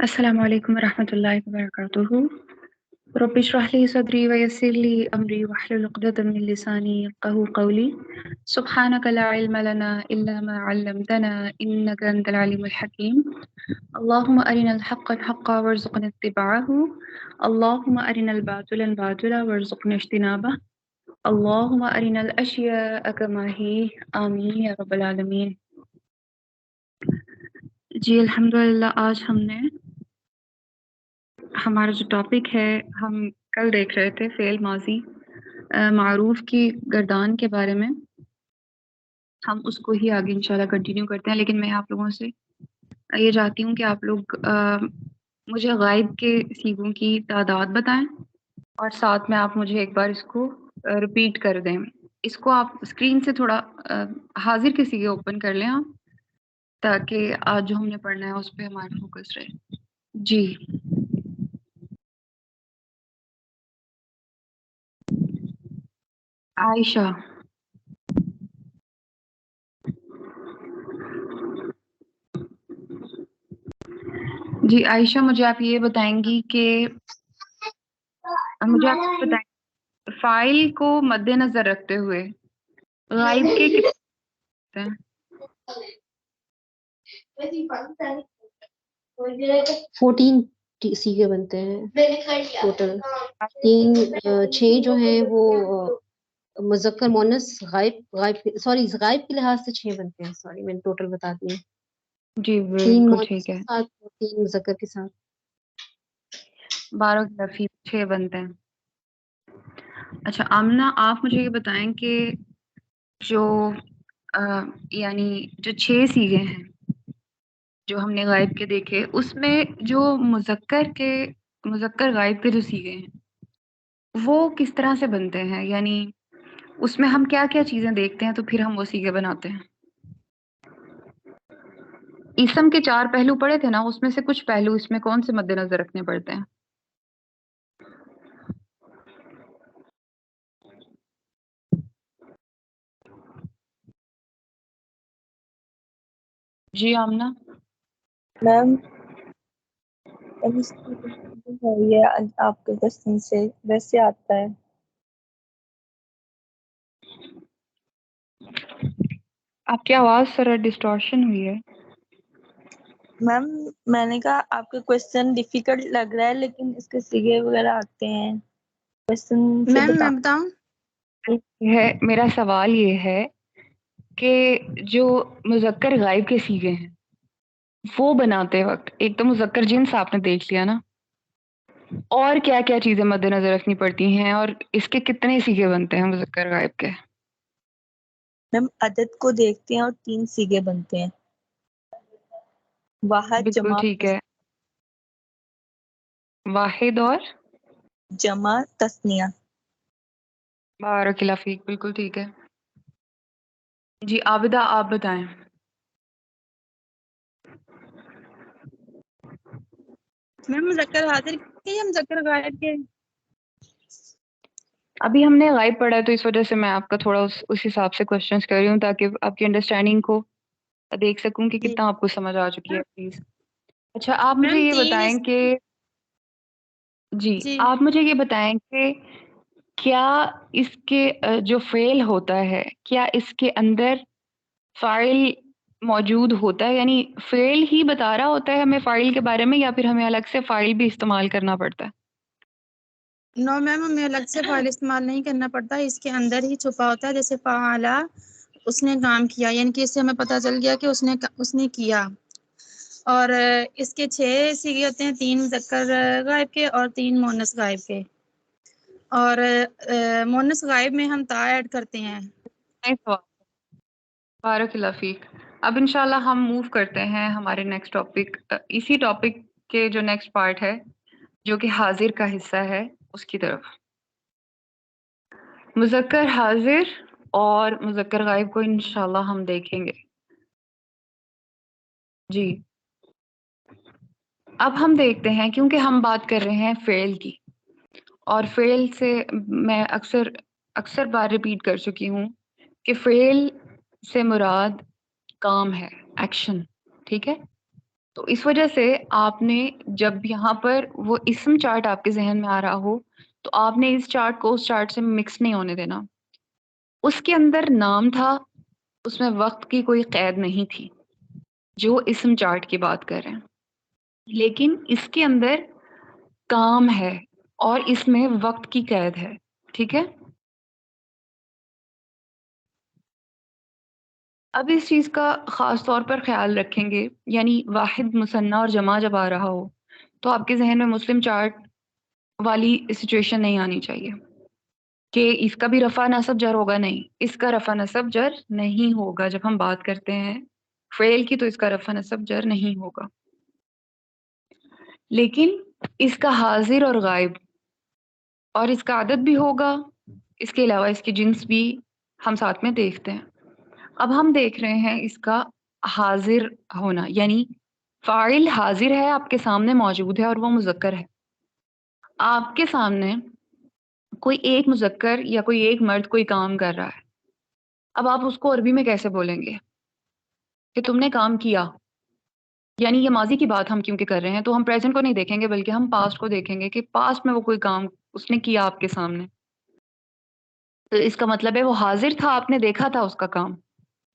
السلام علیکم ورحمۃ اللہ وبرکاتہ. رب اشرح لي صدري ويسر لي امري واحلل عقدة من لساني يفقهوا قولي. سبحانك لا علم لنا الا ما علمتنا انك انت العليم الحكيم. اللهم ارنا الحق حقا وارزقنا اتباعه. اللهم ارنا الباطل باطلا وارزقنا اجتنابه. اللهم ارنا الاشياء كما هي. آمین یا رب العالمین. جی الحمدللہ. آج ہم نے ہمارا جو ٹاپک ہے، ہم کل دیکھ رہے تھے فعل ماضی معروف کی گردان کے بارے میں. ہم اس کو ہی آگے انشاءاللہ کنٹینیو کرتے ہیں، لیکن میں آپ لوگوں سے یہ چاہتی ہوں کہ آپ لوگ مجھے غائب کے صیغوں کی تعداد بتائیں، اور ساتھ میں آپ مجھے ایک بار اس کو ریپیٹ کر دیں. اس کو آپ اسکرین سے تھوڑا حاضر کے صیغے اوپن کر لیں آپ، تاکہ آج جو ہم نے پڑھنا ہے اس پہ ہمارا فوکس رہے. جی عائشہ. جی عائشہ، مجھے آپ یہ بتائیں گی کہ مجھے آپ بتائیں فائل کو مد نظر رکھتے ہوئے غائب کے کتنے ہیں؟ 14 سیگے بنتے ہیں ٹوٹل. 6 جو ہیں وہ مذکر مونس غائب غائب کے لحاظ سے 6 بنتے ہیں. سوری میں ٹوٹل بتاتی ہوں. جی 3 بالکل مونس ٹھیک کے ہے. ساتھ اور 3 مذکر کے ساتھ. 12 کی لفظ 6 بنتے ہیں. اچھا آمنہ، آپ مجھے یہ بتائیں کہ جو یعنی جو 6 سیغے ہیں جو ہم نے غائب کے دیکھے، اس میں جو مذکر غائب کے جو سیغے ہیں وہ کس طرح سے بنتے ہیں؟ یعنی اس میں ہم کیا کیا چیزیں دیکھتے ہیں تو پھر ہم وہ سیغے بناتے ہیں؟ اسم کے 4 پہلو پڑے تھے نا، اس میں سے کچھ پہلو اس میں کون سے مد نظر رکھنے پڑتے ہیں؟ جی آمنہ. میم یہ آپ کے کوشچن سے ویسے آتا ہے. آپ کی آواز ذرا ڈسٹورشن ہوئی ہے. میم میں نے کہا آپ کا کوشچن ڈیفیکلٹ لگ رہا ہے، لیکن اس کے سیگے وغیرہ آتے ہیں. کوشچن سے میم میں بتاؤں؟ میرا سوال یہ ہے کہ جو مذکر غائب کے سیغے ہیں وہ بناتے وقت ایک تو مذکر جنس آپ نے دیکھ لیا نا، اور کیا کیا چیزیں مد نظر رکھنی پڑتی ہیں، اور اس کے کتنے سیغے بنتے ہیں مذکر غائب کے؟ میم عدد کو دیکھتے ہیں اور 3 سیگے بنتے ہیں. واحد بالکل ٹھیک ہے. واحد اور جمع تثنیہ. بارک اللہ فیک. بالکل ٹھیک ہے. جی عابدہ، آپ بتائیں. میم مذکر حاضر کے یا مذکر غائب کے؟ ابھی ہم نے غائب پڑھا ہے تو اس وجہ سے میں آپ کا تھوڑا اس حساب سے کوشچنس کر رہی ہوں، تاکہ آپ کی انڈرسٹینڈنگ کو دیکھ سکوں کہ کتنا آپ کو سمجھ آ چکی ہے. پلیز. اچھا آپ مجھے میم یہ 3 بتائیں کہ جی آپ مجھے یہ بتائیں کہ کیا اس کے جو فعل ہوتا ہے، کیا اس کے اندر فاعل موجود ہوتا ہے؟ یعنی فعل ہی بتا رہا ہوتا ہے ہمیں فاعل کے بارے میں، یا پھر ہمیں الگ سے فاعل بھی استعمال کرنا پڑتا ہے؟ نو میم، ہمیں الگ سے فائل استعمال نہیں کرنا پڑتا، اس کے اندر ہی چھپا ہوتا ہے. جیسے فعلا، اس نے کام کیا، یعنی کہ اس سے ہمیں پتہ چل گیا کہ اس نے کیا. اور اس کے 6 سیغے ہوتے ہیں، 3 مذکر غائب کے اور 3 مؤنث غائب کے. اور مؤنث غائب میں ہم تا ایڈ کرتے ہیں. بارک اللہ فیک. اب انشاءاللہ ہم موو کرتے ہیں ہمارے نیکسٹ ٹاپک، اسی ٹاپک کے جو نیکسٹ پارٹ ہے جو کہ حاضر کا حصہ ہے اس کی طرف. مذکر حاضر اور مذکر غائب کو انشاءاللہ ہم دیکھیں گے. جی اب ہم دیکھتے ہیں، کیونکہ ہم بات کر رہے ہیں فعل کی، اور فعل سے میں اکثر بار ریپیٹ کر چکی ہوں کہ فعل سے مراد کام ہے، ایکشن. ٹھیک ہے، تو اس وجہ سے آپ نے جب یہاں پر وہ اسم چارٹ آپ کے ذہن میں آ رہا ہو تو آپ نے اس چارٹ کو اس چارٹ سے مکس نہیں ہونے دینا. اس کے اندر نام تھا, اس میں وقت کی کوئی قید نہیں تھی جو اسم چارٹ کی بات کر رہے ہیں, لیکن اس کے اندر کام ہے اور اس میں وقت کی قید ہے. ٹھیک ہے, اب اس چیز کا خاص طور پر خیال رکھیں گے, یعنی واحد مثنیٰ اور جمع جب آ رہا ہو تو آپ کے ذہن میں مسلم چارٹ والی سچویشن نہیں آنی چاہیے کہ اس کا بھی رفع نصب جر ہوگا. نہیں, اس کا رفع نصب جر نہیں ہوگا. جب ہم بات کرتے ہیں فعل کی تو اس کا رفع نصب جر نہیں ہوگا, لیکن اس کا حاضر اور غائب اور اس کا عدد بھی ہوگا. اس کے علاوہ اس کی جنس بھی ہم ساتھ میں دیکھتے ہیں. اب ہم دیکھ رہے ہیں اس کا حاضر ہونا, یعنی فاعل حاضر ہے, آپ کے سامنے موجود ہے اور وہ مذکر ہے. آپ کے سامنے کوئی ایک مذکر یا کوئی ایک مرد کوئی کام کر رہا ہے. اب آپ اس کو عربی میں کیسے بولیں گے کہ تم نے کام کیا؟ یعنی یہ ماضی کی بات ہم کیونکہ کر رہے ہیں تو ہم پریزنٹ کو نہیں دیکھیں گے بلکہ ہم پاسٹ کو دیکھیں گے کہ پاسٹ میں وہ کوئی کام اس نے کیا آپ کے سامنے. تو اس کا مطلب ہے وہ حاضر تھا, آپ نے دیکھا تھا اس کا کام,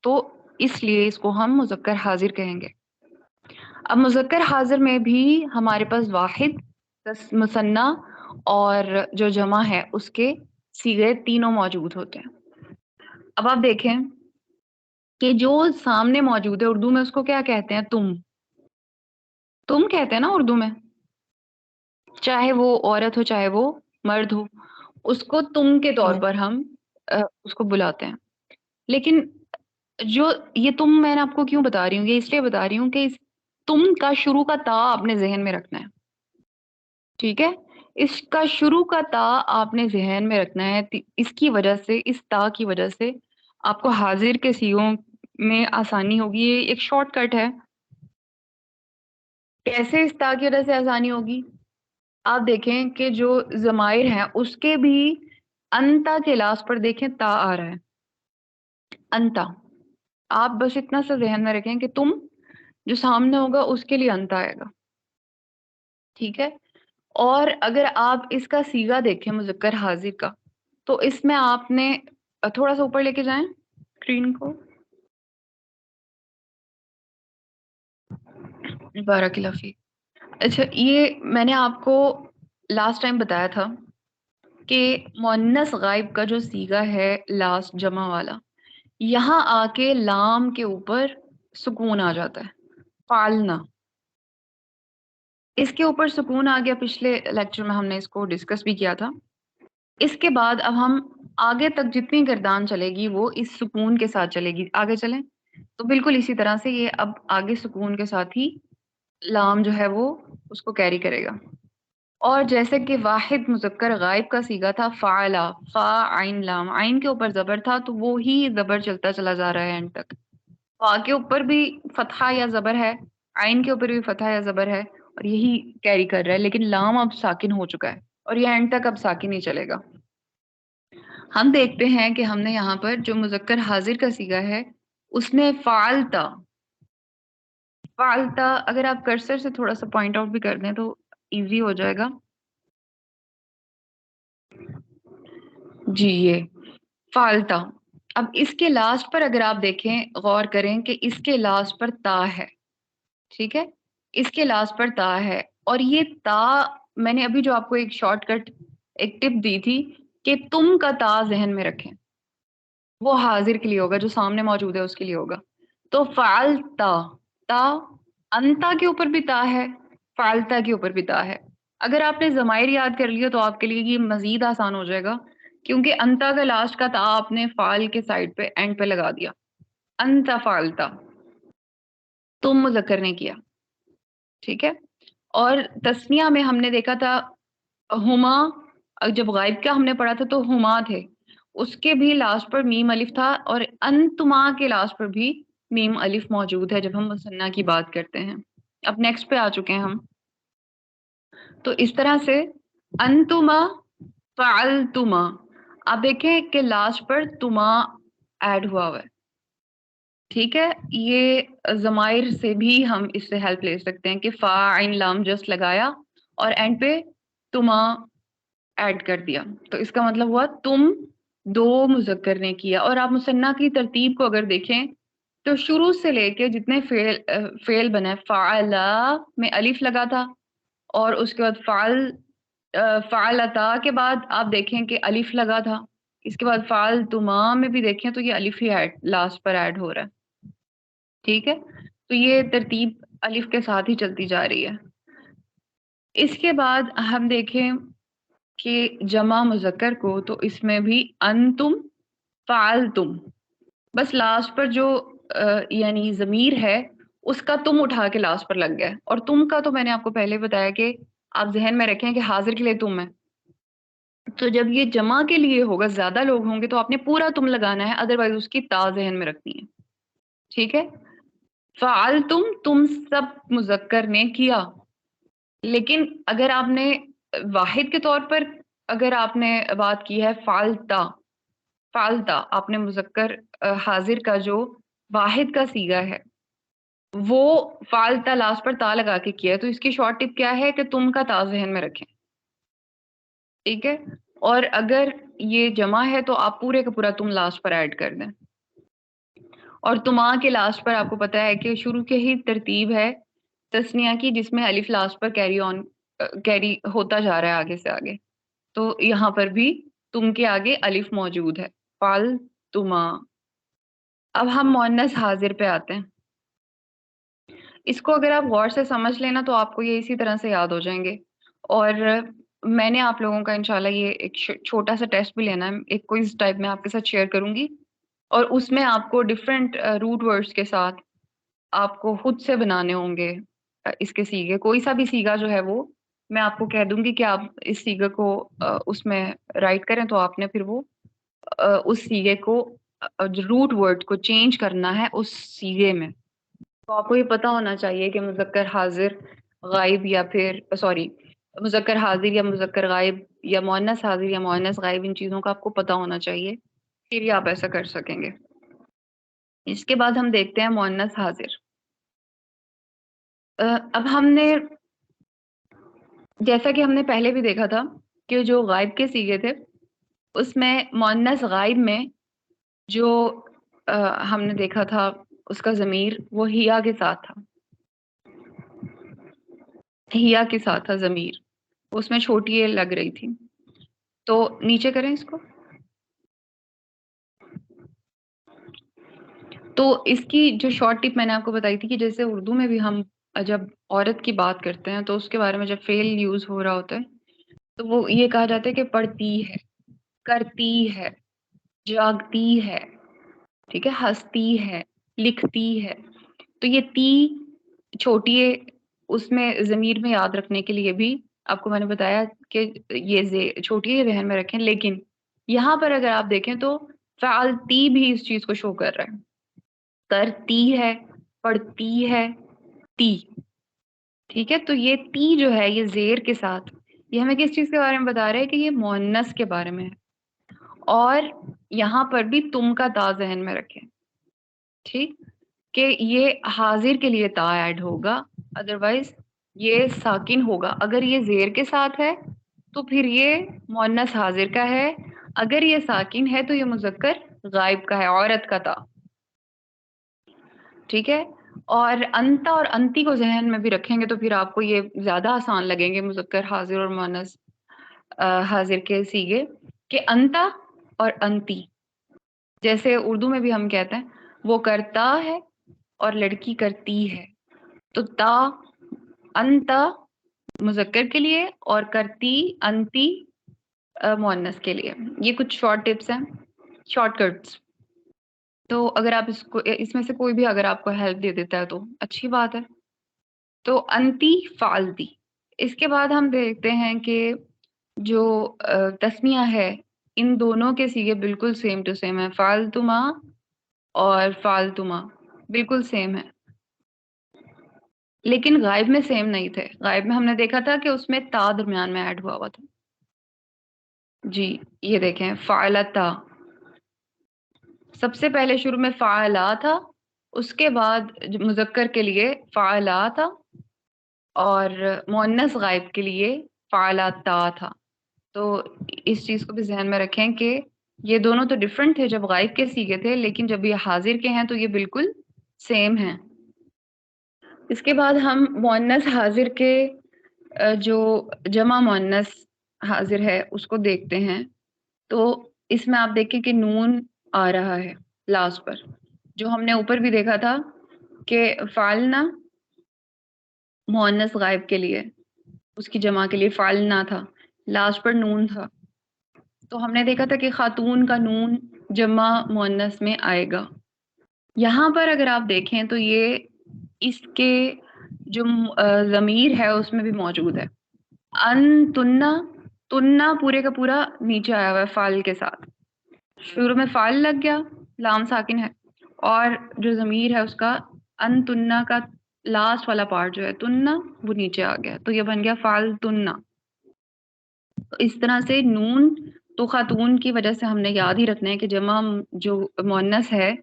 تو اس لیے اس کو ہم مذکر حاضر کہیں گے. اب مذکر حاضر میں بھی ہمارے پاس واحد, مثنیٰ اور جو جمع ہے اس کے صیغے تینوں موجود ہوتے ہیں. اب آپ دیکھیں کہ جو سامنے موجود ہے اردو میں اس کو کیا کہتے ہیں؟ تم کہتے ہیں نا اردو میں, چاہے وہ عورت ہو چاہے وہ مرد ہو, اس کو تم کے طور پر ہم اس کو بلاتے ہیں. لیکن جو یہ تم میں نے آپ کو کیوں بتا رہی ہوں, یہ اس لیے بتا رہی ہوں کہ اس تم کا شروع کا تا آپ نے ذہن میں رکھنا ہے. ٹھیک ہے, اس کا شروع کا تا آپ نے ذہن میں رکھنا ہے. اس کی وجہ سے, اس تا کی وجہ سے آپ کو حاضر کے صیغوں میں آسانی ہوگی. یہ ایک شارٹ کٹ ہے. کیسے اس تا کی وجہ سے آسانی ہوگی؟ آپ دیکھیں کہ جو ضمائر ہیں اس کے بھی انتا کے لاسٹ پر دیکھیں تا آ رہا ہے, انتا. آپ بس اتنا سا ذہن میں رکھیں کہ تم جو سامنے ہوگا اس کے لیے انتا آئے گا. ٹھیک ہے, اور اگر آپ اس کا صیغہ دیکھیں مذکر حاضر کا تو اس میں آپ نے تھوڑا سا اوپر لے کے جائیں اسکرین کو. بارک اللہ فیک. اچھا, یہ میں نے آپ کو لاسٹ ٹائم بتایا تھا کہ مؤنث غائب کا جو صیغہ ہے لاسٹ جمع والا, یہاں آ کے لام کے اوپر سکون آ جاتا ہے, فعلنا. اس کے اوپر سکون آ گیا, پچھلے لیکچر میں ہم نے اس کو ڈسکس بھی کیا تھا. اس کے بعد اب ہم آگے تک جتنی گردان چلے گی وہ اس سکون کے ساتھ چلے گی. آگے چلیں تو بالکل اسی طرح سے یہ اب آگے سکون کے ساتھ ہی لام جو ہے وہ اس کو کیری کرے گا. اور جیسے کہ واحد مذکر غائب کا صیغہ تھا فعلا, فا عین لام, عین کے اوپر زبر تھا تو وہی زبر چلتا چلا جا رہا ہے اینڈ تک. فا کے اوپر بھی فتحہ یا زبر ہے, عین کے اوپر بھی فتحہ یا زبر ہے اور یہی کیری کر رہا ہے. لیکن لام اب ساکن ہو چکا ہے اور یہ اینڈ تک اب ساکن ہی چلے گا. ہم دیکھتے ہیں کہ ہم نے یہاں پر جو مذکر حاضر کا صیغہ ہے اس میں فعلتا, فعلتا اگر آپ کرسر سے تھوڑا سا پوائنٹ آؤٹ بھی کر دیں تو ایزی ہو جائے گا. جی, یہ فعلتا. اب اس کے لاسٹ پر اگر آپ دیکھیں, غور کریں کہ اس کے لاسٹ پر تا ہے. ٹھیک ہے, اس کے لاسٹ پر تا ہے اور یہ تا میں نے ابھی جو آپ کو ایک شارٹ کٹ ایک ٹپ دی تھی کہ تم کا تا ذہن میں رکھیں, وہ حاضر کے لیے ہوگا, جو سامنے موجود ہے اس کے لیے ہوگا. تو فعلتا, تا انتا کے اوپر بھی تا ہے, فعلتا کے اوپر بھی تا ہے. اگر آپ نے ضمائر یاد کر لیا تو آپ کے لیے یہ مزید آسان ہو جائے گا, کیونکہ انتا کا لاسٹ کا تا آپ نے فعل کے سائڈ پہ اینڈ پہ لگا دیا. انتا فعلتا, تم مذکر نے کیا. ٹھیک ہے, اور تسنیہ میں ہم نے دیکھا تھا ہما, جب غائب کا ہم نے پڑھا تھا تو ہما تھے, اس کے بھی لاسٹ پر میم الف تھا, اور انتما کے لاسٹ پر بھی میم الف موجود ہے جب ہم مثنیٰ کی بات کرتے ہیں. اب نیکسٹ پہ آ چکے ہیں ہم. تو اس طرح سے انتما فعلتما, آپ دیکھیں کہ لاسٹ پر تما ایڈ ہوا ہے. ٹھیک ہے، یہ ضمائر سے بھی ہم اس سے ہیلپ لے سکتے ہیں کہ فا عین لام جسٹ لگایا اور اینڈ پہ تما ایڈ کر دیا، تو اس کا مطلب ہوا تم دو مذکر نے کیا. اور آپ مثنیٰ کی ترتیب کو اگر دیکھیں تو شروع سے لے کے جتنے فعل بنا ہے، فعلا میں الف لگا تھا، اور اس کے بعد فعلتا کے بعد آپ دیکھیں کہ الف لگا تھا، اس کے بعد فعلتما میں بھی دیکھیں تو یہ الف ہی لاسٹ پر ایڈ ہو رہا ہے. ٹھیک ہے، تو یہ ترتیب الف کے ساتھ ہی چلتی جا رہی ہے. اس کے بعد ہم دیکھیں کہ جمع مذکر کو، تو اس میں بھی انتم فعلتم، بس لاسٹ پر جو یعنی ضمیر ہے اس کا تم اٹھا کے لاسٹ پر لگ گیا ہے. اور تم کا تو میں نے آپ کو پہلے بتایا کہ آپ ذہن میں رکھیں کہ حاضر کے لیے تم ہے، تو جب یہ جمع کے لیے ہوگا، زیادہ لوگ ہوں گے، تو آپ نے پورا تم لگانا ہے، ادروائز اس کی تا ذہن میں رکھنی ہے. ٹھیک ہے، فعلتم تم سب مذکر نے کیا. لیکن اگر آپ نے واحد کے طور پر اگر آپ نے بات کی ہے فعلتا آپ نے مذکر حاضر کا جو واحد کا صیغہ ہے وہ فعلتا لاسٹ پر تا لگا کے کیا ہے، تو اس کی شارٹ ٹپ کیا ہے کہ تم کا تا ذہن میں رکھیں. ٹھیک ہے، اور اگر یہ جمع ہے تو آپ پورے کا پورا تم لاسٹ پر ایڈ کر دیں. اور تما کے لاسٹ پر آپ کو پتا ہے کہ شروع کے ہی ترتیب ہے تثنیہ کی، جس میں الف لاسٹ پر کیری ہوتا جا رہا ہے آگے سے آگے، تو یہاں پر بھی تم کے آگے الف موجود ہے، فال تما. اب ہم مؤنث حاضر پہ آتے ہیں. اس کو اگر آپ غور سے سمجھ لینا تو آپ کو یہ اسی طرح سے یاد ہو جائیں گے. اور میں نے آپ لوگوں کا انشاءاللہ یہ ایک چھوٹا سا ٹیسٹ بھی لینا ہے، ایک کوئز ٹائپ میں آپ کے ساتھ شیئر کروں گی، اور اس میں آپ کو ڈفرینٹ روٹ ورڈز کے ساتھ آپ کو خود سے بنانے ہوں گے اس کے سیغے. کوئی سا بھی سیغہ جو ہے وہ میں آپ کو کہہ دوں گی کہ آپ اس سیغے کو اس میں رائٹ کریں، تو آپ نے پھر وہ اس سیغے کو روٹ ورڈ کو چینج کرنا ہے اس سیغے میں. تو آپ کو یہ پتا ہونا چاہیے کہ مذکر حاضر غائب یا پھر مذکر حاضر یا مذکر غائب یا مؤنث حاضر یا مؤنث غائب، ان چیزوں کا آپ کو پتا ہونا چاہیے، پھر ہی آپ ایسا کر سکیں گے. اس کے بعد ہم دیکھتے ہیں مؤنث حاضر. اب ہم نے جیسا کہ ہم نے پہلے بھی دیکھا تھا کہ جو غائب کے صیغے تھے اس میں مؤنث غائب میں جو ہم نے دیکھا تھا اس کا ضمیر وہ ہیا کے ساتھ تھا، ہیا کے ساتھ تھا ضمیر، اس میں چھوٹی اے لگ رہی تھی. تو نیچے کریں اس کو. تو اس کی جو شارٹ ٹپ میں نے آپ کو بتائی تھی کہ جیسے اردو میں بھی ہم جب عورت کی بات کرتے ہیں تو اس کے بارے میں جب فعل یوز ہو رہا ہوتا ہے تو وہ یہ کہا جاتا ہے کہ پڑھتی ہے، کرتی ہے، جاگتی ہے، ٹھیک ہے، ہنستی ہے، لکھتی ہے. تو یہ تی چھوٹی ہے، اس میں ضمیر میں یاد رکھنے کے لیے بھی آپ کو میں نے بتایا کہ یہ چھوٹی ہے ذہن میں رکھیں. لیکن یہاں پر اگر آپ دیکھیں تو فعلتی بھی اس چیز کو شو کر رہا ہے، کرتی ہے، پڑھتی ہے، تی. ٹھیک ہے، تو یہ تی جو ہے یہ زیر کے ساتھ، یہ ہمیں کس چیز کے بارے میں بتا رہا ہے کہ یہ مؤنث کے بارے میں ہے. اور یہاں پر بھی تم کا تا ذہن میں رکھیں، ٹھیک، کہ یہ حاضر کے لیے تا ایڈ ہوگا، ادروائز یہ ساکن ہوگا. اگر یہ زیر کے ساتھ ہے تو پھر یہ مؤنث حاضر کا ہے، اگر یہ ساکن ہے تو یہ مذکر غائب کا ہے، عورت کا تا. ٹھیک ہے، اور انتا اور انتی کو ذہن میں بھی رکھیں گے تو پھر آپ کو یہ زیادہ آسان لگیں گے مذکر حاضر اور مؤنث حاضر کے صیغے، کہ انتا اور انتی. جیسے اردو میں بھی ہم کہتے ہیں وہ کرتا ہے اور لڑکی کرتی ہے، تو تا انتا مذکر کے لیے اور کرتی انتی مؤنث کے لیے. یہ کچھ شارٹ ٹپس ہیں، شارٹ کٹس. تو اگر آپ اس میں سے کوئی بھی اگر آپ کو ہیلپ دے دیتا ہے تو اچھی بات ہے. تو انتی فعلتی. اس کے بعد ہم دیکھتے ہیں کہ جو تسمیہ ہے ان دونوں کے صیغے بالکل سیم ٹو سیم ہے، فعلتما اور فعلتما بالکل سیم ہے، لیکن غائب میں سیم نہیں تھے. غائب میں ہم نے دیکھا تھا کہ اس میں تا درمیان میں ایڈ ہوا تھا. جی یہ دیکھیں فعلتا، سب سے پہلے شروع میں فعلا تھا، اس کے بعد مذکر کے لیے فعلا تھا اور مؤنث غائب کے لیے فعلاتا تھا. تو اس چیز کو بھی ذہن میں رکھیں کہ یہ دونوں تو ڈفرنٹ تھے جب غائب کے صیغے تھے، لیکن جب یہ حاضر کے ہیں تو یہ بالکل سیم ہیں. اس کے بعد ہم مؤنث حاضر کے جو جمع مؤنث حاضر ہے اس کو دیکھتے ہیں. تو اس میں آپ دیکھیں کہ نون آ رہا ہے لاسٹ پر، جو ہم نے اوپر بھی دیکھا تھا کہ فعلنا مؤنث غائب کے لیے اس کی جمع کے لیے فعلنا تھا، لاسٹ پر نون تھا. تو ہم نے دیکھا تھا کہ خاتون کا نون جمع مؤنث میں آئے گا. یہاں پر اگر آپ دیکھیں تو یہ اس کے جو ضمیر ہے اس میں بھی موجود ہے. ان تننا پورے کا پورا نیچے آیا ہوا ہے فعل کے ساتھ، شروع میں فعل لگ گیا، لام ساکن ہے، اور جو ضمیر ہے اس کا ان تننا کا لاسٹ والا پارٹ جو ہے تننا وہ نیچے آ گیا، تو یہ بن گیا فعل تننا. تو اس طرح سے نون تو خاتون کی وجہ سے ہم نے یاد ہی رکھنا ہے کہ جمع جو مؤنث ہے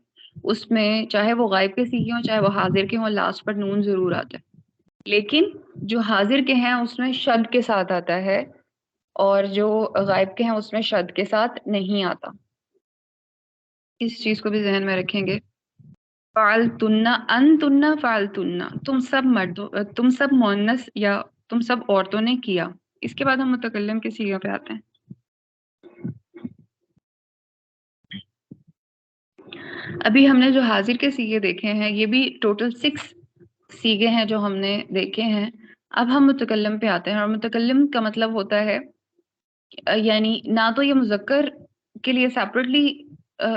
اس میں چاہے وہ غائب کے صیغے ہوں چاہے وہ حاضر کے ہوں لاسٹ پر نون ضرور آتا ہے. لیکن جو حاضر کے ہیں اس میں شد کے ساتھ آتا ہے اور جو غائب کے ہیں اس میں شد کے ساتھ نہیں آتا. اس چیز کو بھی ذہن میں رکھیں گے. فعلتنا انتنا فعلتنا، تم سب مردوں، تم سب مؤنث یا تم سب عورتوں نے کیا. اس کے بعد ہم متکلم کے صیغے پہ آتے ہیں. ابھی ہم نے جو حاضر کے صیغے دیکھے ہیں یہ بھی ٹوٹل 6 صیغے ہیں جو ہم نے دیکھے ہیں. اب ہم متکلم پہ آتے ہیں، اور متکلم کا مطلب ہوتا ہے یعنی نہ تو یہ مذکر کے لیے سیپریٹلی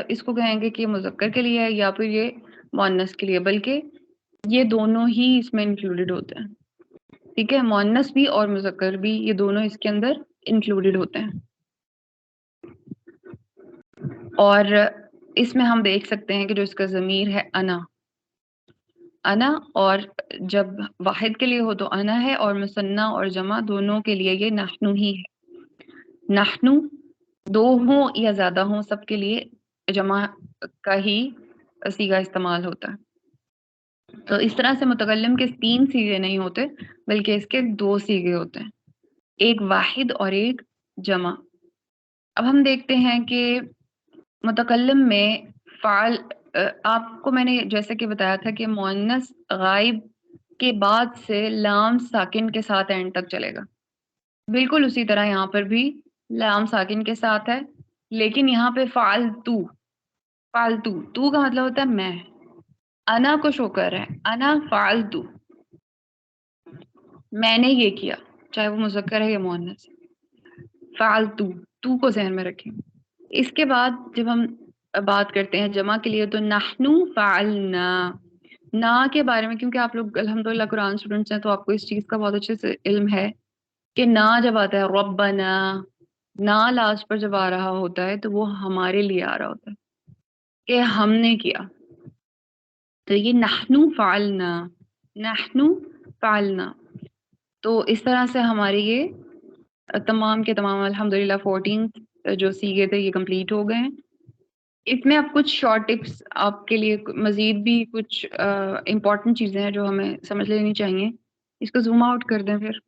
اس کو کہیں گے کہ یہ مذکر کے لیے ہے یا پھر یہ مؤنث کے لیے، بلکہ یہ دونوں ہی اس میں انکلوڈیڈ ہوتے ہیں. ٹھیک ہے، مؤنث بھی اور مذکر بھی یہ دونوں اس کے اندر انکلوڈیڈ ہوتے ہیں. اور اس میں ہم دیکھ سکتے ہیں کہ جو اس کا ضمیر ہے انا، اور جب واحد کے لیے ہو تو انا ہے، اور مثنیٰ اور جمع دونوں کے لیے یہ نحنو ہی ہے. نحنو دو ہوں یا زیادہ ہوں سب کے لیے جمع کا ہی صیغہ استعمال ہوتا ہے. تو اس طرح سے متکلم کے 3 صیغے نہیں ہوتے بلکہ اس کے 2 صیغے ہوتے ہیں، ایک واحد اور ایک جمع. اب ہم دیکھتے ہیں کہ متکلم میں فعل، آپ کو میں نے جیسے کہ بتایا تھا کہ مؤنث غائب کے بعد سے لام ساکن کے ساتھ اینڈ تک چلے گا. بالکل اسی طرح یہاں پر بھی لام ساکن کے ساتھ ہے، لیکن یہاں پہ فعلتو تو کا مطلب ہوتا ہے میں، انا کو شو کر رہا ہے، انا فعلتو، میں نے یہ کیا، چاہے وہ مذکر ہے یا مؤنث. فعلتو تو کو ذہن میں رکھیں. اس کے بعد جب ہم بات کرتے ہیں جمع کے لیے تو نحنو فعلنا، نا کے بارے میں کیونکہ آپ لوگ الحمدللہ قرآن اسٹوڈنٹس ہیں تو آپ کو اس چیز کا بہت اچھے سے علم ہے کہ نا جب آتا ہے ربنا، نا لاسٹ پر جب آ رہا ہوتا ہے تو وہ ہمارے لیے آ رہا ہوتا ہے کہ ہم نے کیا. تو یہ نحنو فعلنا. تو اس طرح سے ہمارے یہ تمام کے تمام الحمدللہ 14 جو صیغے تھے یہ کمپلیٹ ہو گئے ہیں. اس میں اب کچھ شارٹ ٹپس آپ کے لیے، مزید بھی کچھ امپورٹنٹ چیزیں ہیں جو ہمیں سمجھ لینی چاہیے. اس کو زوم آؤٹ کر دیں پھر.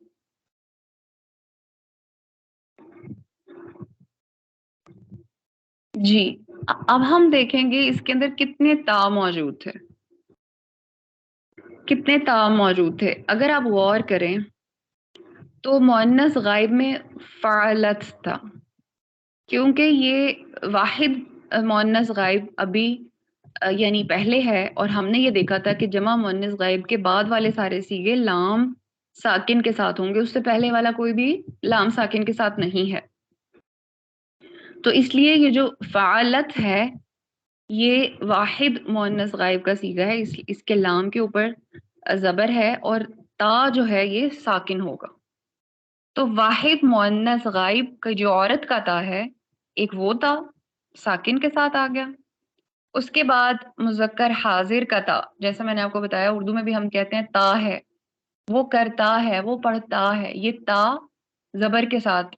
جی اب ہم دیکھیں گے اس کے اندر کتنے تا موجود تھے. اگر آپ غور کریں تو مؤنث غائب میں فعلت تھا، کیونکہ یہ واحد مؤنث غائب ابھی یعنی پہلے ہے، اور ہم نے یہ دیکھا تھا کہ جمع مؤنث غائب کے بعد والے سارے صیغے لام ساکن کے ساتھ ہوں گے، اس سے پہلے والا کوئی بھی لام ساکن کے ساتھ نہیں ہے. تو اس لیے یہ جو فعلت ہے یہ واحد مؤنث غائب کا صیغہ ہے، اس کے لام کے اوپر زبر ہے اور تا جو ہے یہ ساکن ہوگا. تو واحد مؤنث غائب کا جو عورت کا تا ہے ایک وہ تا ساکن کے ساتھ آ گیا. اس کے بعد مذکر حاضر کا تا، جیسا میں نے آپ کو بتایا اردو میں بھی ہم کہتے ہیں تا ہے، وہ کرتا ہے، وہ پڑھتا ہے، یہ تا زبر کے ساتھ،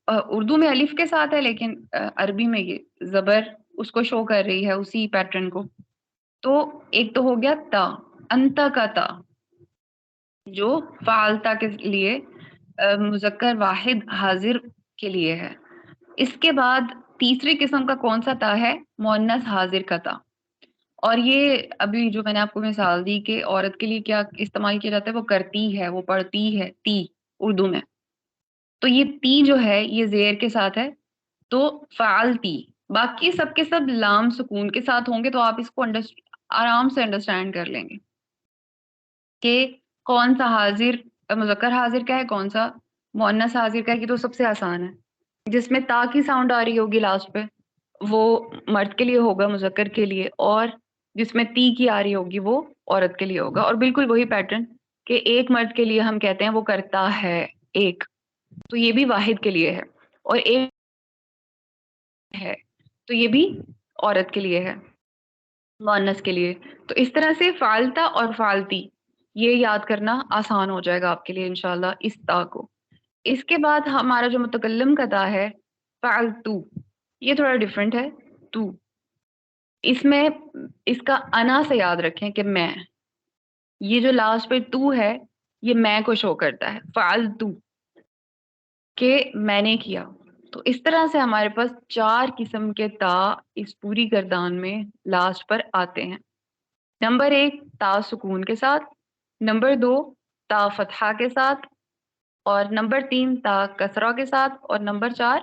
اردو میں الف کے ساتھ ہے لیکن عربی میں یہ زبر اس کو شو کر رہی ہے اسی پیٹرن کو. تو ایک تو ہو گیا تا، انتا کا تا جو فعالتا کے لیے مذکر واحد حاضر کے لیے ہے. اس کے بعد تیسری قسم کا کون سا تا ہے؟ مؤنث حاضر کا تا. اور یہ ابھی جو میں نے آپ کو مثال دی کہ عورت کے لیے کیا استعمال کیا جاتا ہے، وہ کرتی ہے، وہ پڑھتی ہے، تی اردو میں. تو یہ تی جو ہے یہ زیر کے ساتھ ہے تو فعالتی. باقی سب کے سب لام سکون کے ساتھ ہوں گے تو آپ اس کو آرام سے انڈرسٹینڈ کر لیں گے کہ کون سا حاضر مذکر حاضر کا ہے، کون سا مؤنث حاضر کا ہے. یہ تو سب سے آسان ہے. جس میں تا کی ساؤنڈ آ رہی ہوگی لاسٹ پہ وہ مرد کے لیے ہوگا، مذکر کے لیے، اور جس میں تی کی آ رہی ہوگی وہ عورت کے لیے ہوگا. اور بالکل وہی پیٹرن کہ ایک مرد کے لیے ہم کہتے ہیں وہ کرتا ہے ایک، تو یہ بھی واحد کے لیے ہے، اور ایک ہے تو یہ بھی عورت کے لیے ہے، مؤنث کے لیے. تو اس طرح سے فعالتا اور فعالتی یہ یاد کرنا آسان ہو جائے گا آپ کے لیے انشاءاللہ اس تا کو. اس کے بعد ہمارا جو متکلم کا تا ہے فعلتو، یہ تھوڑا ڈفرینٹ ہے. تو اس میں اس کا انا سے یاد رکھیں کہ میں، یہ جو لاسٹ پہ تو ہے یہ میں کو شو کرتا ہے، فعلتو کہ میں نے کیا. تو اس طرح سے ہمارے پاس 4 قسم کے تا اس پوری گردان میں لاسٹ پر آتے ہیں. نمبر 1 تا سکون کے ساتھ، نمبر 2 تا فتحہ کے ساتھ، اور نمبر 3 تا کسرہ کے ساتھ، اور نمبر 4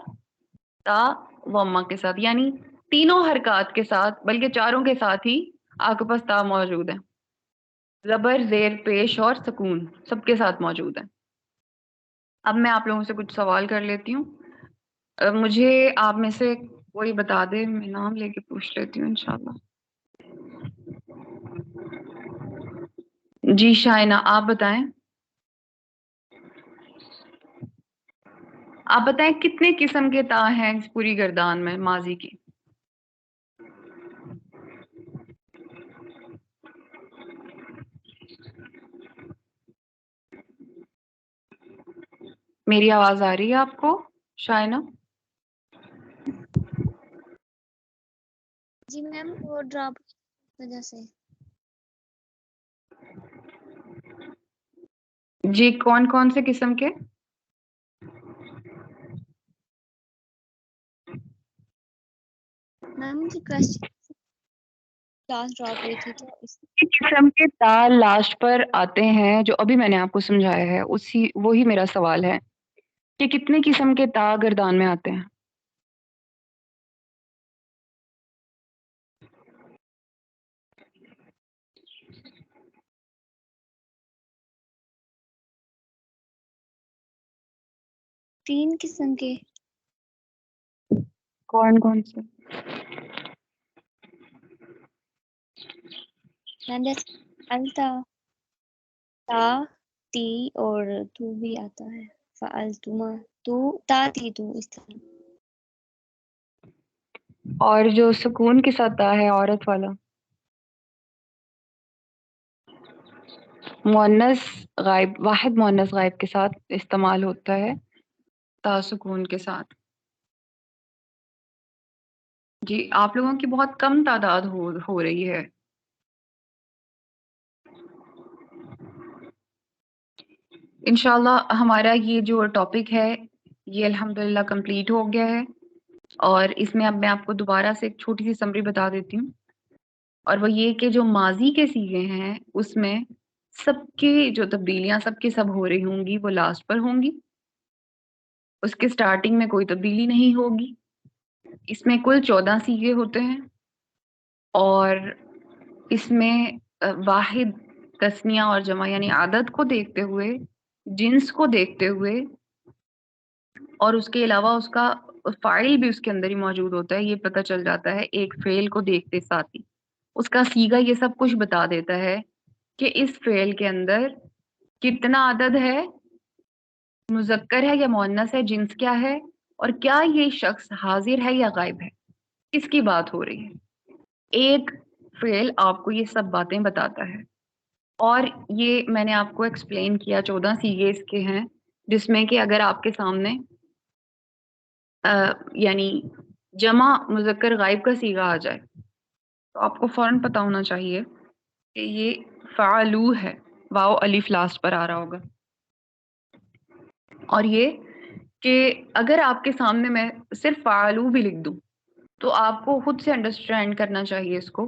تا وما کے ساتھ. یعنی تینوں حرکات کے ساتھ، بلکہ چاروں کے ساتھ ہی آپ کے پاس تا موجود ہے. زبر، زیر، پیش اور سکون سب کے ساتھ موجود ہے. اب میں آپ لوگوں سے کچھ سوال کر لیتی ہوں. مجھے آپ میں سے کوئی بتا دے، میں نام لے کے پوچھ لیتی ہوں انشاءاللہ. جی شائنہ آپ بتائیں. آپ بتائیں کتنے قسم کے تا ہیں اس پوری گردان میں ماضی کی؟ میری آواز آ رہی ہے آپ کو شائنہ؟ جی میم وہ ڈراپ وجہ سے. جی کون کون سے قسم کے؟ میم مجھے کوشچن کلاس ڈراپ ہوئی تھی تو اس قسم کے تا لاسٹ پر آتے ہیں جو ابھی میں نے آپ کو سمجھایا ہے، وہی میرا سوال ہے کہ کتنے قسم کے تا گردان میں آتے ہیں؟ تین قسم کے. کون کون سے؟ میم جیسے التا، تا، تی اور تو بھی آتا ہے. فعلتما، تو تا تی تو اس طرح. اور جو سکون کے ساتھ تا ہے عورت والا؟ مؤنث غائب، واحد مؤنث غائب کے ساتھ استعمال ہوتا ہے تا سکون کے ساتھ. جی آپ لوگوں کی بہت کم تعداد ہو رہی ہے. انشاءاللہ ہمارا یہ جو ٹاپک ہے یہ الحمدللہ کمپلیٹ ہو گیا ہے، اور اس میں اب میں آپ کو دوبارہ سے ایک چھوٹی سی سمری بتا دیتی ہوں. اور وہ یہ کہ جو ماضی کے صیغے ہیں اس میں سب کی جو تبدیلیاں سب کی سب ہو رہی ہوں گی وہ لاسٹ پر ہوں گی، اس کے سٹارٹنگ میں کوئی تبدیلی نہیں ہوگی. اس میں کل 14 صیغے ہوتے ہیں، اور اس میں واحد، تثنیہ اور جمع یعنی عدد کو دیکھتے ہوئے، جنس کو دیکھتے ہوئے، اور اس کے علاوہ اس کا فاعل بھی اس کے اندر ہی موجود ہوتا ہے. یہ پتہ چل جاتا ہے ایک فعل کو دیکھتے ساتھ ہی. اس کا صیغہ یہ سب کچھ بتا دیتا ہے کہ اس فعل کے اندر کتنا عدد ہے، مذکر ہے یا مؤنث ہے، جنس کیا ہے، اور کیا یہ شخص حاضر ہے یا غائب ہے، کس کی بات ہو رہی ہے. ایک فعل آپ کو یہ سب باتیں بتاتا ہے. اور یہ میں نے آپ کو ایکسپلین کیا 14 صیغے اس کے ہیں، جس میں کہ اگر آپ کے سامنے یعنی جمع مذکر غائب کا صیغہ آ جائے تو آپ کو فوراً پتا ہونا چاہیے کہ یہ فعلو ہے، واو الف لاسٹ پر آ رہا ہوگا. اور یہ کہ اگر آپ کے سامنے میں صرف فعلو بھی لکھ دوں تو آپ کو خود سے انڈرسٹینڈ کرنا چاہیے اس کو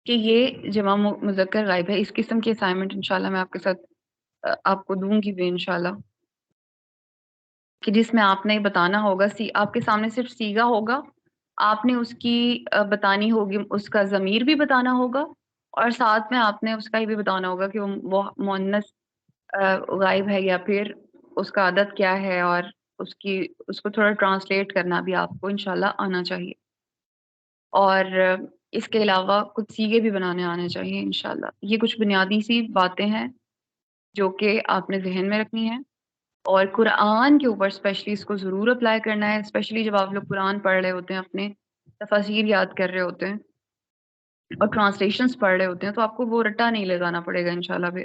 کہ یہ جمع مذکر غائب ہے. اس قسم کی اسائنمنٹ انشاءاللہ میں آپ کے ساتھ آپ کو دوں گی بھی انشاءاللہ، کہ جس میں آپ نے بتانا ہوگا، آپ کے سامنے صرف صیغہ ہوگا، آپ نے اس کی بتانی ہوگی، اس کا ضمیر بھی بتانا ہوگا، اور ساتھ میں آپ نے اس کا یہ بھی بتانا ہوگا کہ وہ مؤنث غائب ہے یا پھر اس کا عدد کیا ہے، اور اس کو تھوڑا ٹرانسلیٹ کرنا بھی آپ کو انشاءاللہ آنا چاہیے. اور اس کے علاوہ کچھ صیغے بھی بنانے آنے چاہیے انشاءاللہ. یہ کچھ بنیادی سی باتیں ہیں جو کہ آپ نے ذہن میں رکھنی ہے، اور قرآن کے اوپر اسپیشلی اس کو ضرور اپلائی کرنا ہے. اسپیشلی جب آپ لوگ قرآن پڑھ رہے ہوتے ہیں، اپنے تفاسیر یاد کر رہے ہوتے ہیں اور ٹرانسلیشنز پڑھ رہے ہوتے ہیں، تو آپ کو وہ رٹا نہیں لگانا پڑے گا انشاءاللہ. پھر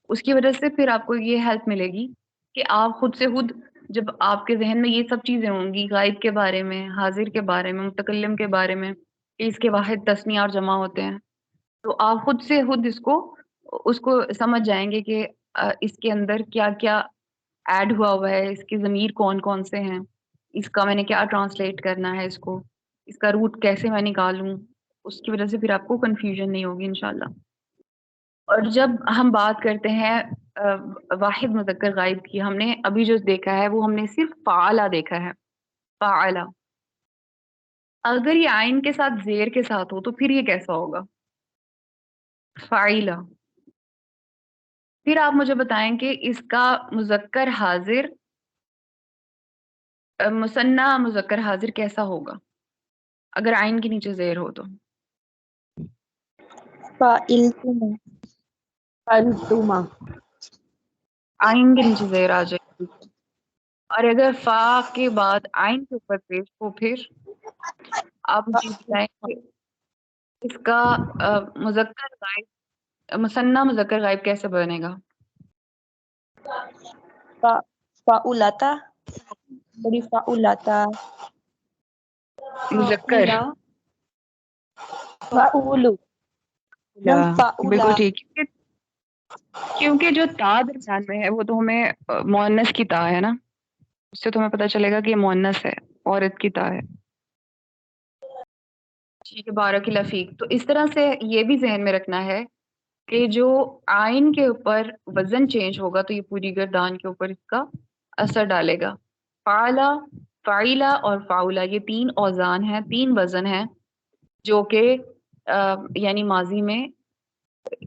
اس کی وجہ سے پھر آپ کو یہ ہیلپ ملے گی کہ آپ خود سے خود، جب آپ کے ذہن میں یہ سب چیزیں ہوں گی، غائب کے بارے میں، حاضر کے بارے میں، متکلم کے بارے میں، کہ اس کے واحد تثنیہ اور جمع ہوتے ہیں، تو آپ خود سے خود اس کو سمجھ جائیں گے کہ اس کے اندر کیا کیا ایڈ ہوا ہے، اس کے ضمیر کون کون سے ہیں، اس کا میں نے کیا ٹرانسلیٹ کرنا ہے، اس کا روٹ کیسے میں نکالوں. اس کی وجہ سے پھر آپ کو کنفیوژن نہیں ہوگی انشاءاللہ. اور جب ہم بات کرتے ہیں واحد مذکر غائب کی، ہم نے ابھی جو دیکھا ہے وہ ہم نے صرف فعلا دیکھا ہے، فعلا. اگر یہ عین کے ساتھ زیر کے ساتھ ہو تو پھر یہ کیسا ہوگا؟ فاعلہ. پھر آپ مجھے بتائیں کہ اس کا مذکر حاضر، مثنیٰ مذکر حاضر کیسا ہوگا اگر عین کے نیچے زیر ہو تو؟ فَعِلْتُمَا فَعِلْتُمَا عین کے نیچے زیر آ جائے گی. اور اگر فا کے بعد عین کے اوپر پیش ہو، پھر آپ مجھے بتائیں کہ اس کا مذکر غائب، مثنیٰ مذکر غائب کیسے بنے گا؟ فَعُلَتَا بڑی فَعُلَتَا مذکر فَعُولُ بالکل ٹھیک. کیونکہ جو تا درمیان میں ہے وہ تو ہمیں مؤنث کی تا ہے نا، اس سے تو ہمیں پتہ چلے گا کہ یہ مؤنث ہے، عورت کی تا ہے. ٹھیک ہے، بارک اللہ فیک. تو اس طرح سے یہ بھی ذہن میں رکھنا ہے کہ جو عین کے اوپر وزن چینج ہوگا تو یہ پوری گردان کے اوپر اس کا اثر ڈالے گا. فعلا، فعیلا اور فاؤلا، یہ 3 اوزان ہیں، 3 وزن ہیں جو کہ یعنی ماضی میں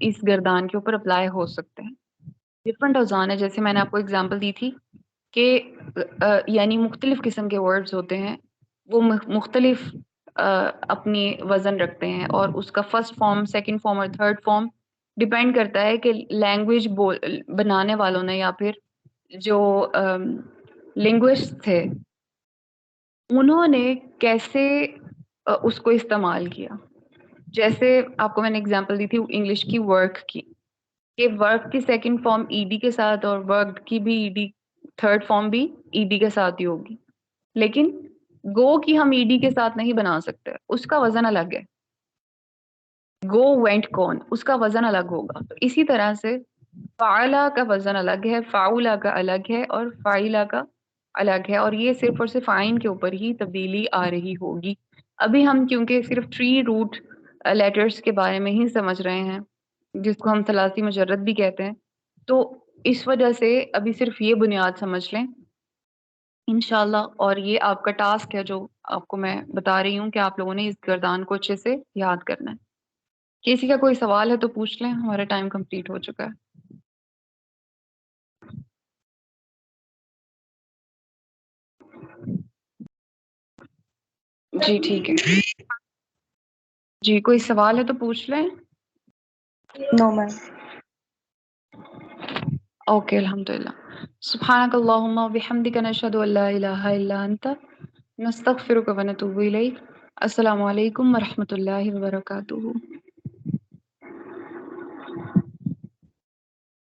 اس گردان کے اوپر اپلائی ہو سکتے ہیں. ڈفرنٹ اوزان ہے، جیسے میں نے آپ کو اگزامپل دی تھی کہ یعنی مختلف قسم کے ورڈز ہوتے ہیں، وہ مختلف اپنی وزن رکھتے ہیں، اور اس کا فرسٹ فارم، سیکنڈ فارم اور تھرڈ فارم ڈیپینڈ کرتا ہے کہ لینگویج بنانے والوں نے یا پھر جو لنگوسٹ تھے انہوں نے کیسے اس کو استعمال کیا. جیسے آپ کو میں نے اگزامپل دی تھی انگلش کی ورک کی، کہ ورک کی سیکنڈ فارم ای ڈی کے ساتھ اور ورک کی بھی ای ڈی تھرڈ فارم بھی ای ڈی کے ساتھ ہی ہوگی، لیکن گو کی ہم ای ڈی کے ساتھ نہیں بنا سکتے، اس کا وزن الگ ہے. گو وینٹ کون، اس کا وزن الگ ہوگا. تو اسی طرح سے فعلا کا وزن الگ ہے، فاؤلا کا الگ ہے، اور فائلا کا الگ ہے، اور یہ صرف اور صرف عین کے اوپر ہی تبدیلی آ رہی ہوگی. ابھی ہم کیونکہ صرف 3 روٹ لیٹرز کے بارے میں ہی سمجھ رہے ہیں جس کو ہم ثلاثی مجرد بھی کہتے ہیں، تو اس وجہ سے ابھی صرف یہ بنیاد سمجھ لیں انشاءاللہ. اور یہ آپ کا ٹاسک ہے جو آپ کو میں بتا رہی ہوں کہ آپ لوگوں نے اس گردان کو اچھے سے یاد کرنا ہے. کسی کا کوئی سوال ہے تو پوچھ لیں، ہمارا ٹائم کمپلیٹ ہو چکا ہے. جی ٹھیک ہے، جی کوئی سوال ہے تو پوچھ لیں. نو میم. اوکے، الحمدللہ. سبحانک اللہم وبحمدک، نشہد ان لا الہ الا انت، نستغفرک ونتوب الیک. السلام علیکم ورحمۃ اللہ وبرکاتہ.